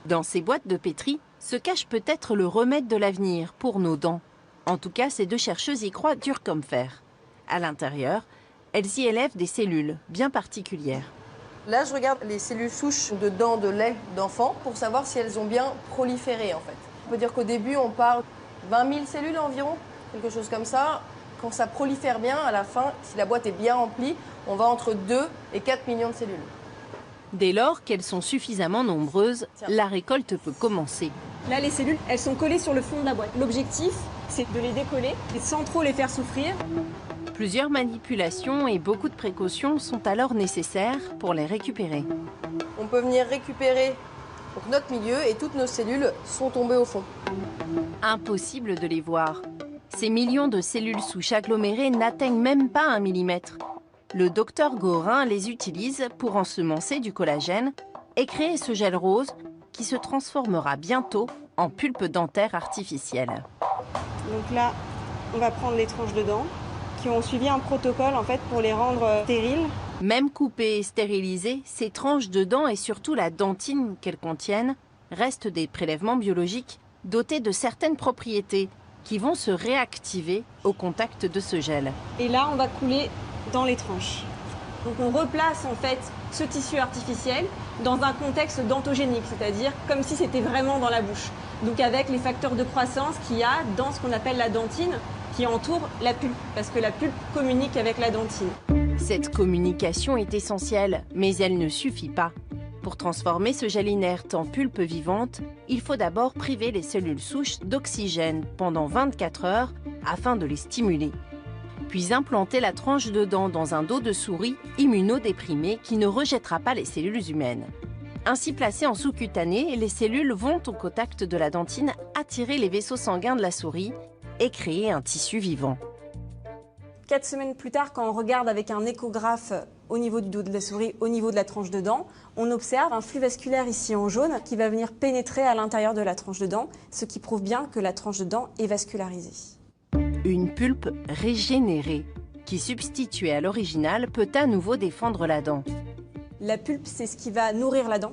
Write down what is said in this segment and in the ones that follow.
Dans ces boîtes de pétri se cache peut-être le remède de l'avenir pour nos dents. En tout cas, ces deux chercheuses y croient dur comme fer. À l'intérieur, elles y élèvent des cellules bien particulières. Là, je regarde les cellules souches de dents de lait d'enfants pour savoir si elles ont bien proliféré en fait. On peut dire qu'au début, on parle 20 000 cellules environ, quelque chose comme ça. Quand ça prolifère bien, à la fin, si la boîte est bien remplie, on va entre 2 et 4 millions de cellules. Dès lors qu'elles sont suffisamment nombreuses, la récolte peut commencer. Là, les cellules, elles sont collées sur le fond de la boîte. L'objectif, c'est de les décoller et sans trop les faire souffrir. Plusieurs manipulations et beaucoup de précautions sont alors nécessaires pour les récupérer. On peut venir récupérer donc, notre milieu et toutes nos cellules sont tombées au fond. Impossible de les voir. Ces millions de cellules souches agglomérées n'atteignent même pas 1 millimètre. Le docteur Gorin les utilise pour ensemencer du collagène et créer ce gel rose qui se transformera bientôt en pulpe dentaire artificielle. Donc là, on va prendre les tranches de dents qui ont suivi un protocole en fait pour les rendre stériles. Même coupées et stérilisées, ces tranches de dents et surtout la dentine qu'elles contiennent restent des prélèvements biologiques dotés de certaines propriétés qui vont se réactiver au contact de ce gel. Et là, on va couler dans les tranches. Donc on replace en fait ce tissu artificiel dans un contexte dentogénique, c'est-à-dire comme si c'était vraiment dans la bouche. Donc avec les facteurs de croissance qu'il y a dans ce qu'on appelle la dentine qui entoure la pulpe, parce que la pulpe communique avec la dentine. Cette communication est essentielle, mais elle ne suffit pas. Pour transformer ce gel inerte en pulpe vivante, il faut d'abord priver les cellules souches d'oxygène pendant 24 heures afin de les stimuler. Puis implanter la tranche de dent dans un dos de souris immunodéprimé qui ne rejettera pas les cellules humaines. Ainsi placées en sous-cutané, les cellules vont au contact de la dentine attirer les vaisseaux sanguins de la souris et créer un tissu vivant. 4 semaines plus tard, quand on regarde avec un échographe au niveau du dos de la souris, au niveau de la tranche de dent, on observe un flux vasculaire ici en jaune qui va venir pénétrer à l'intérieur de la tranche de dent, ce qui prouve bien que la tranche de dent est vascularisée. Une pulpe régénérée, qui substituée à l'original peut à nouveau défendre la dent. La pulpe, c'est ce qui va nourrir la dent.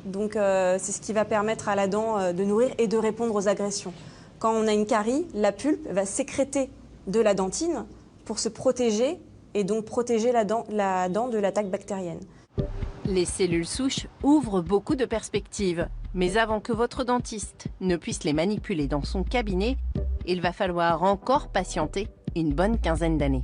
Donc c'est ce qui va permettre à la dent de nourrir et de répondre aux agressions. Quand on a une carie, la pulpe va sécréter de la dentine pour se protéger et donc protéger la dent de l'attaque bactérienne. Les cellules souches ouvrent beaucoup de perspectives, mais avant que votre dentiste ne puisse les manipuler dans son cabinet, il va falloir encore patienter une bonne quinzaine d'années.